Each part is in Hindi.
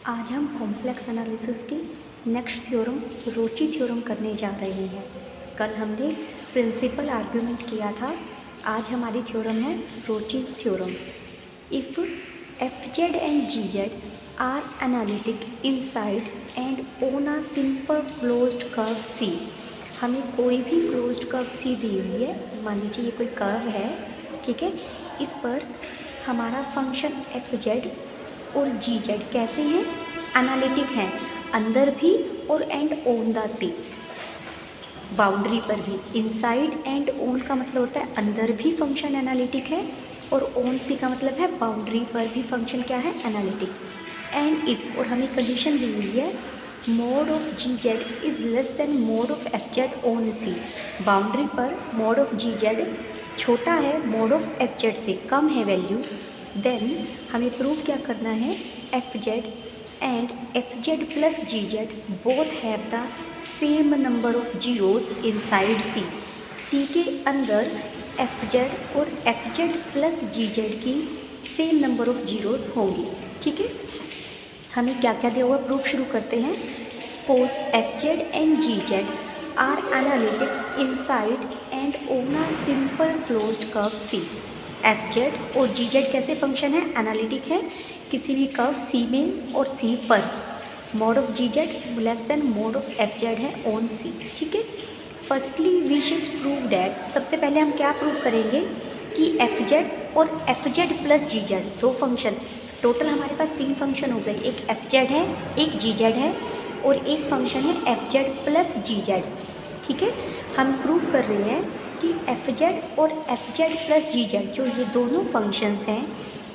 आज हम कॉम्प्लेक्स एनालिसिस की नेक्स्ट थ्योरम रोची थ्योरम करने जा रहे हैं। कल हमने प्रिंसिपल आर्ग्यूमेंट किया था, आज हमारी थ्योरम है Rouche theorem. If f z and g z are analytic inside and on a simple closed curve C. हमें कोई भी क्लोज्ड कर्व सी दी हुई है, मान लीजिए ये कोई कर्व है, ठीक है। इस पर हमारा फंक्शन एफ जेड और जी जेड कैसे हैं, एनालिटिक हैं, अंदर भी और and on the C, boundary पर भी। इनसाइड एंड ऑन का मतलब होता है अंदर भी फंक्शन एनालिटिक है और ऑन सी का मतलब है बाउंड्री पर भी फंक्शन क्या है, एनालिटिक। एंड इफ, और हमें कंडीशन दी हुई है, mod of g z is less than mod of f z on C. Boundary पर मोड ऑफ जी जेड छोटा है मोड ऑफ एफ जेड से, कम है वैल्यू। देन हमें प्रूव क्या करना है, f z and f z plus g z both have the same number of zeros inside C. C के अंदर एफ जेड और f z plus g z की सेम नंबर ऑफ जीरोज होंगी, ठीक है। हमें क्या क्या दिया हुआ, प्रूफ शुरू करते हैं। Suppose f z and g z are analytic inside and on a simple closed curve C. F z और जी जेड कैसे फंक्शन है, एनालिटिक है किसी भी कर्व सी में और सी पर। Mod of g z less than mod of f z है ऑन सी, ठीक है। Firstly we should prove that, सबसे पहले हम क्या प्रूव करेंगे कि एफ जेड और f z plus g Z दो फंक्शन, टोटल हमारे पास तीन फंक्शन हो गए, एक एफ जेड है, एक जी जेड है और एक फंक्शन है f z plus g Z, ठीक है। हम प्रूव कर रहे हैं कि एफ जेड और f z plus g Z जो ये दोनों फंक्शंस हैं,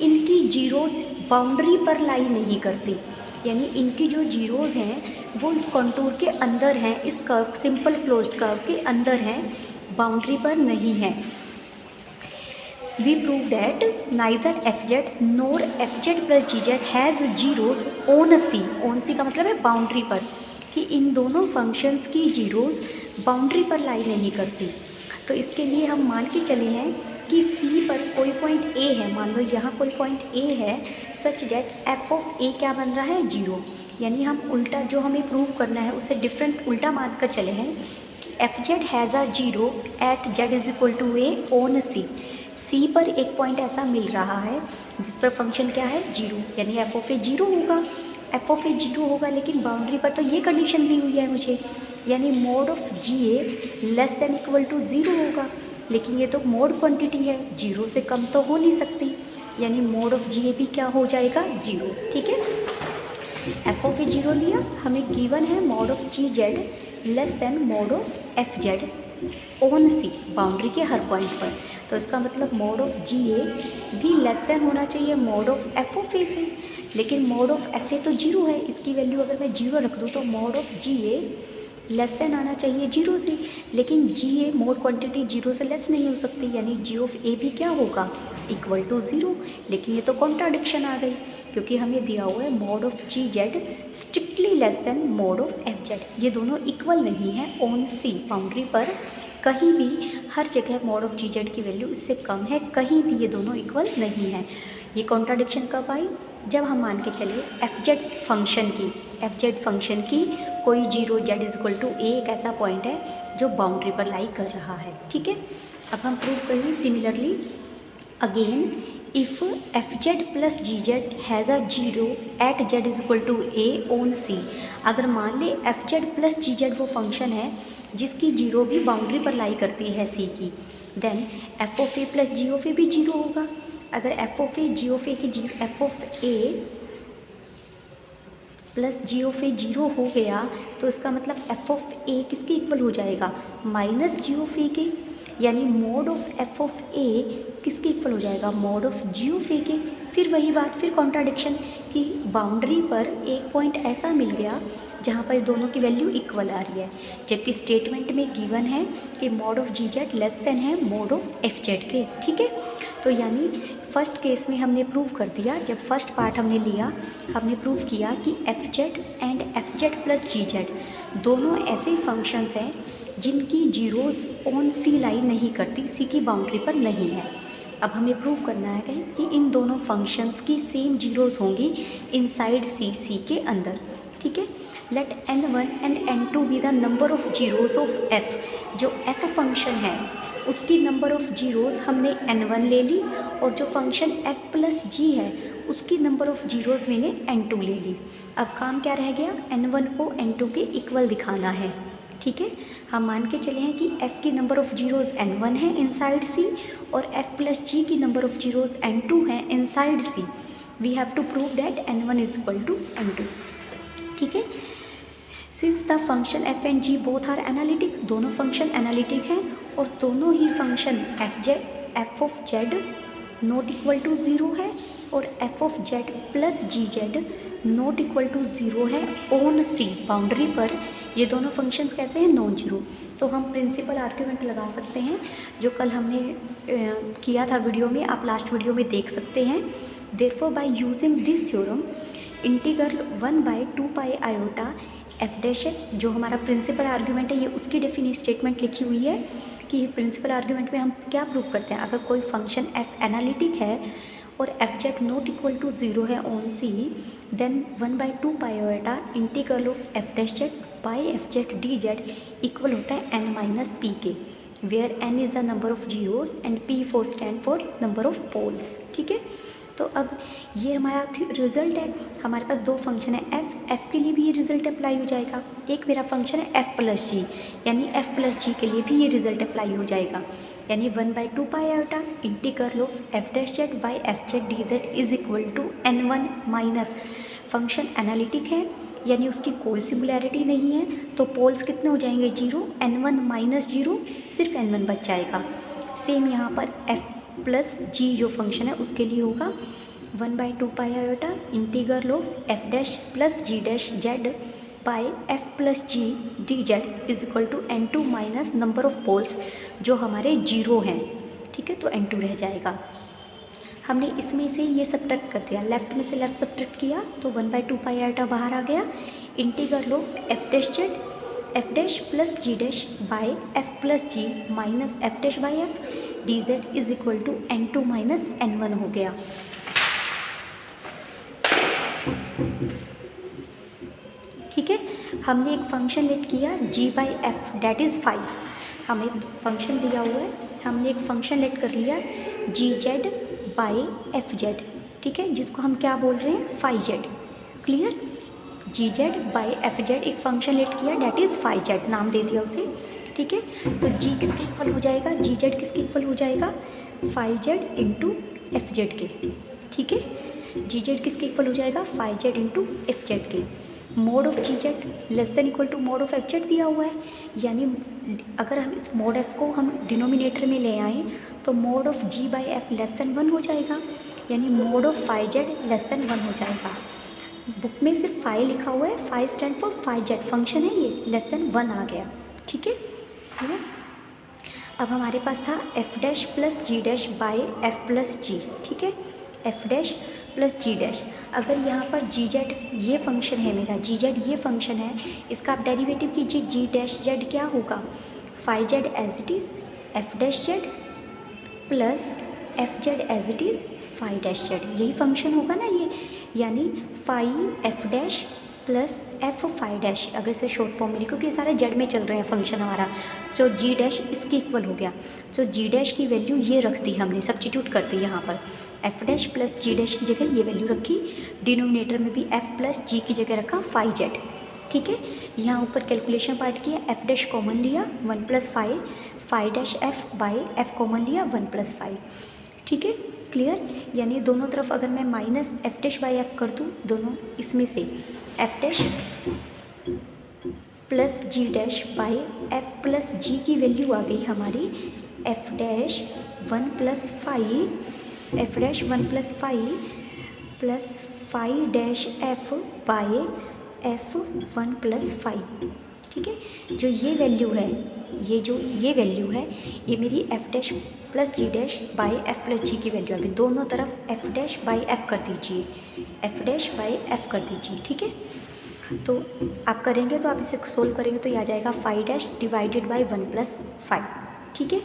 इनकी जीरोज बाउंड्री पर लाई नहीं करती, यानी इनकी जो जीरोज हैं वो इस कंटूर के अंदर हैं, इस कर्व सिंपल क्लोज्ड कर्व के अंदर हैं, बाउंड्री पर नहीं है। We prove that neither f z nor f z plus g z has zeros on C. On C का मतलब है बाउंड्री पर, कि इन दोनों फंक्शंस की जीरोज बाउंड्री पर लाई नहीं करती। तो इसके लिए हम मान के चले हैं कि सी पर कोई पॉइंट ए है, मान लो यहाँ कोई पॉइंट ए है, सच डेट एफ ऑफ ए क्या बन रहा है, जीरो। यानी हम उल्टा जो हमें प्रूव करना है उससे डिफरेंट उल्टा मान कर चले हैं कि f z has a zero at z is equal to a on C. C पर एक पॉइंट ऐसा मिल रहा है जिस पर फंक्शन क्या है, जीरो, यानी एफ ऑफ ए जीरो होगा। एफ ऑफ ए जीरो होगा लेकिन बाउंड्री पर तो ये कंडीशन दी हुई है मुझे, यानी mod of g a less than equal to zero होगा, लेकिन ये तो मोड क्वांटिटी है, जीरो से कम तो हो नहीं सकती, यानी मोड ऑफ जी ए भी क्या हो जाएगा, ज़ीरो, ठीक है। एफ ऑफ ए जीरो लिया, हमें गिवन है mod of g z less than mod of f z on C, boundary के हर पॉइंट पर। तो इसका मतलब मोड ऑफ जी ए भी लेस देन होना चाहिए मोड ऑफ एफ ऑफ ए से, लेकिन मोड ऑफ एफ ए तो जीरो है, इसकी वैल्यू अगर मैं जीरो रख दूँ तो mod of g a less than आना चाहिए जीरो से, लेकिन g a mod quantity zero से लेस नहीं हो सकती, यानी जी ऑफ ए भी क्या होगा, इक्वल टू ज़ीरो। लेकिन ये तो कॉन्ट्राडिक्शन आ गई, क्योंकि हमें दिया हुआ है mod of g z strictly less than mod of f z, ये दोनों इक्वल नहीं है ऑन सी, बाउंड्री पर कहीं भी हर जगह मोड ऑफ जी जेड की वैल्यू इससे कम है, कहीं भी ये दोनों इक्वल नहीं है। ये कॉन्ट्राडिक्शन कब आई, जब हम मान के चले एफ जेड फंक्शन की कोई zero z is equal to a एक ऐसा पॉइंट है जो बाउंड्री पर लाई कर रहा है, ठीक है। अब हम प्रूव करेंगे similarly again, if f z plus g z has a zero at z is equal to a on C. अगर मान ले f z plus g z वो फंक्शन है जिसकी जीरो भी बाउंड्री पर लाई करती है सी की, then f of a plus g of a भी जीरो होगा। अगर f of a g of a की f of a plus g of a zero हो गया तो इसका मतलब एफ ऑफ ए किसके इक्वल हो जाएगा, माइनस जी ऑफ ए के, यानी मोड ऑफ एफ ऑफ ए किसके इक्वल हो जाएगा, मोड ऑफ जी ऑफ ए के। फिर वही बात, फिर कॉन्ट्राडिक्शन कि बाउंड्री पर एक पॉइंट ऐसा मिल गया जहाँ पर दोनों की वैल्यू इक्वल आ रही है, जबकि स्टेटमेंट में गिवन है कि mod of g z less than है मोड ऑफ एफ जेड के, ठीक है। तो यानी फर्स्ट केस में हमने प्रूव कर दिया, जब फर्स्ट पार्ट हमने लिया, हमने प्रूव किया कि f z and f z plus g z दोनों ऐसे फंक्शंस हैं जिनकी जीरोज ऑन सी लाई नहीं करती, सी की बाउंड्री पर नहीं है। अब हमें प्रूव करना है कि इन दोनों फंक्शंस की सेम जीरोज़ होंगी इनसाइड सी के अंदर, ठीक है। Let n1 and n2 be the number of zeros of f। जो f फंक्शन है उसकी नंबर ऑफ जीरोज़ हमने n1 ले ली, और जो फंक्शन f प्लस g है उसकी नंबर ऑफ जीरोज़ मैंने n2 ले ली। अब काम क्या रह गया, n1 को n2 के इक्वल दिखाना है, ठीक है। हम मान के चले हैं कि f की नंबर ऑफ जीरोज़ n1 है इनसाइड c, और f प्लस g की नंबर ऑफ जीरोज़ n2 है inside c। We have to prove that n1 is equal to n2, ठीक है। Since the function f and g both are analytic, दोनों फंक्शन एनालिटिक हैं, और दोनों ही function f of z not equal to zero है और f of z plus g z not equal to zero है ऑन c बाउंड्री पर। ये दोनों फंक्शंस कैसे हैं, नॉन जीरो। तो हम प्रिंसिपल आर्ग्यूमेंट लगा सकते हैं, जो कल हमने किया था वीडियो में, आप लास्ट वीडियो में देख सकते हैं। Therefore by using this theorem integral 1/2 pi iota F dash F, जो हमारा प्रिंसिपल आर्ग्यूमेंट है, ये उसकी डेफिनेट स्टेटमेंट लिखी हुई है कि प्रिंसिपल आर्ग्यूमेंट में हम क्या प्रूव करते हैं। अगर कोई फंक्शन एफ एनालिटिक है और f z not equal to zero है on C, then 1/2 pi iota integral of f dash z by f z d z equal होता है n माइनस पी के, where n is the number of zeros and p for stand for number of poles, ठीक है। तो अब ये हमारा रिजल्ट है। हमारे पास दो फंक्शन है f के लिए भी ये रिजल्ट अप्लाई हो जाएगा। एक मेरा फंक्शन है f प्लस जी, यानी f प्लस जी के लिए भी ये रिजल्ट अप्लाई हो जाएगा, यानी 1/2 pi iota integral of f dash z by f z d z is equal to n1 minus function analytic है, यानी उसकी कोई सिंगुलैरिटी नहीं है, तो पोल्स कितने हो जाएंगे, जीरो। n1 माइनस जीरो, सिर्फ n1 बच जाएगा। सेम यहाँ पर f प्लस जी जो फंक्शन है उसके लिए होगा 1/2 pi iota integral of f dash plus g dash z by f plus g d z is equal to n2 minus number of poles जो हमारे जीरो हैं, ठीक है। तो n2 रह जाएगा। हमने इसमें से ये सब्ट्रैक्ट कर दिया, लेफ्ट में से लेफ्ट सब्ट्रैक्ट किया तो 1/2 पाई आयोटा बाहर आ गया, integral of f dash z f dash plus g dash by f plus g minus f dash by f d z is equal to n2 minus n1 हो गया, ठीक है। हमने एक फंक्शन लेट किया g by f that is 5। हमें फंक्शन दिया हुआ है, हमने एक फंक्शन लेट कर लिया g z by f z, ठीक है, जिसको हम क्या बोल रहे हैं, phi z. Clear, g z by f z एक फंक्शन लेट किया डेट इज़ फाई जेड, नाम दे दिया उसे, ठीक है। तो जी किसके इक्वल हो जाएगा, जी जेड किसके इक्वल हो जाएगा, phi z into f z के, ठीक है। जी जेड किसके इक्वल हो जाएगा, phi z into f z के। Mod of g z less than equal to mod of f z दिया हुआ है, यानी अगर हम इस मोड एफ को हम डिनोमिनेटर में ले आएँ तो mod of g by f less than 1 हो जाएगा, यानी mod of phi z less than 1 हो जाएगा। बुक में सिर्फ फाई लिखा हुआ है, phi stand for phi z function है, ये लेस देन 1 आ गया, ठीक है। अब हमारे पास था f dash plus g dash by f plus g, ठीक है, f dash plus g dash. अगर यहाँ पर जी जेड ये फंक्शन है मेरा, जी जेड ये फंक्शन है, इसका आप डेरिवेटिव कीजिए, जी डैश जेड क्या होगा, phi z as it is f dash z plus f z as it is phi dash z, यही फंक्शन होगा ना ये, यानी phi f dash plus f phi dash. अगर इसे शॉर्ट फॉर्म में लिखो, क्योंकि ये सारे जेड में चल रहे हैं फंक्शन हमारा, जो जी डैश इसके इक्वल हो गया, तो जी डैश की वैल्यू ये रख दी हमने, सब्स्टिट्यूट कर दी यहाँ पर, F dash plus g dash की जगह ये वैल्यू रखी, डिनोमिनेटर में भी एफ प्लस जी की जगह रखा फाई जेड, ठीक है। यहाँ ऊपर कैलकुलेशन पार्ट किया, एफ डैश कॉमन लिया 1 plus phi, phi dash f by f common लिया 1 प्लस फाई, ठीक है। क्लियर, यानी दोनों तरफ अगर मैं minus f dash by f कर दूँ, दोनों इसमें से f dash plus g dash by f plus g की वैल्यू आ गई हमारी f dash 1 plus phi, f dash 1 plus phi plus phi dash f by f 1 plus phi, ठीक है। जो ये वैल्यू है, ये वैल्यू है, ये मेरी f dash plus g dash by f plus g की वैल्यू आ गई। दोनों तरफ एफ डैश बाई एफ कर दीजिए, एफ डैश बाई एफ कर दीजिए, ठीक है। तो आप करेंगे तो आप इसे सोल्व करेंगे तो ये आ जाएगा phi dash divided by 1 plus phi, ठीक है।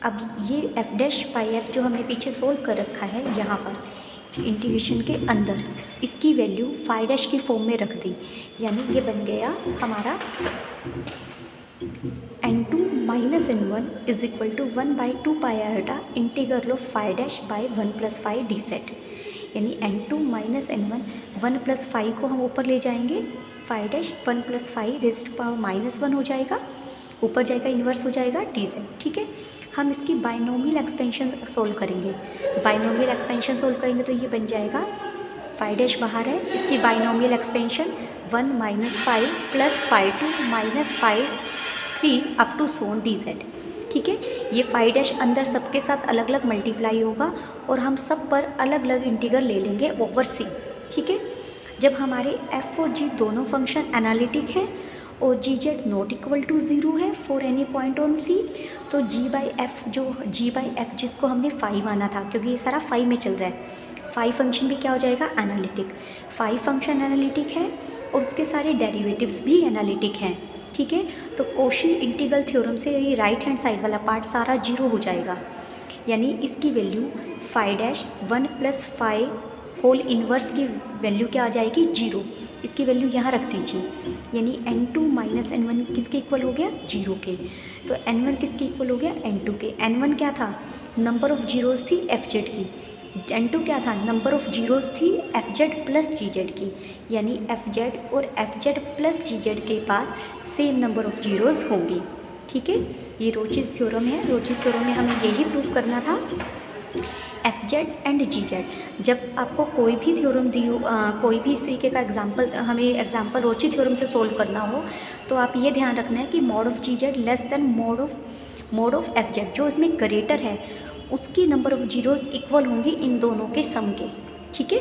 अब ये एफ डैश बाई एफ जो हमने पीछे सोल्व कर रखा है यहाँ पर इंटीग्रेशन के अंदर, इसकी वैल्यू फाई डैश की फॉर्म में रख दी, यानी ये बन गया हमारा n2 minus n1 is equal to 1/2 pi iota integral of phi dash by 1 plus phi d z. यानी n2 minus n1 1 plus phi को हम ऊपर ले जाएंगे, phi dash 1 plus phi raised to power -1 हो जाएगा, ऊपर जाएगा इन्वर्स हो जाएगा डी सेट। ठीक है, हम इसकी बाइनोमियल एक्सपेंशन सोल्व करेंगे। बाइनोमियल एक्सपेंशन सोल्व करेंगे तो ये बन जाएगा, फाई डैश बाहर है, इसकी binomial expansion 1 minus five plus phi 2 minus phi 3 up to सोन डी जेड। ठीक है, ये फाई डैश अंदर सबके साथ अलग अलग मल्टीप्लाई होगा और हम सब पर अलग अलग इंटीग्रल ले लेंगे ओवर सी। ठीक है, जब हमारे एफ और जी दोनों फंक्शन एनालिटिक है और g z not equal to 0 है फॉर एनी पॉइंट ऑन सी, तो जी बाई एफ जिसको हमने फाई माना था, क्योंकि ये सारा फाई में चल रहा है, फाई फंक्शन भी क्या हो जाएगा, एनालिटिक। फाई फंक्शन एनालिटिक है और उसके सारे डेरिवेटिव्स भी एनालिटिक हैं। ठीक है, तो कोशी इंटीग्रल थ्योरम से ये राइट हैंड साइड वाला पार्ट सारा 0 हो जाएगा, यानी इसकी value phi dash 1 plus phi whole inverse की वैल्यू क्या आ जाएगी, 0। इसकी वैल्यू यहाँ रख दीजिए, यानी n2 माइनस n1 किसके इक्वल हो गया, 0 के। तो n1 किसके इक्वल हो गया, n2 के। n1 क्या था, नंबर ऑफ जीरोज़ थी एफ जेड की, n2 क्या था, नंबर ऑफ जीरोज़ थी F z plus g z की, यानी एफ जेड और f z plus g Z के पास सेम नंबर ऑफ जीरोज़ होंगी। ठीक है, ये रोचीज़ थ्योरम है। रोचीज़ थ्योरम में हमें यही प्रूव करना था, f z and g z. जब आपको कोई भी थ्योरम दी हो, कोई भी इस तरीके का एग्जाम्पल, हमें एग्जाम्पल रोची थ्योरम से सोल्व करना हो, तो आप ये ध्यान रखना है कि mod of g z less than mod of f z, जो इसमें ग्रेटर है उसकी नंबर ऑफ जीरोज़ इक्वल होंगी इन दोनों के सम के। ठीक है।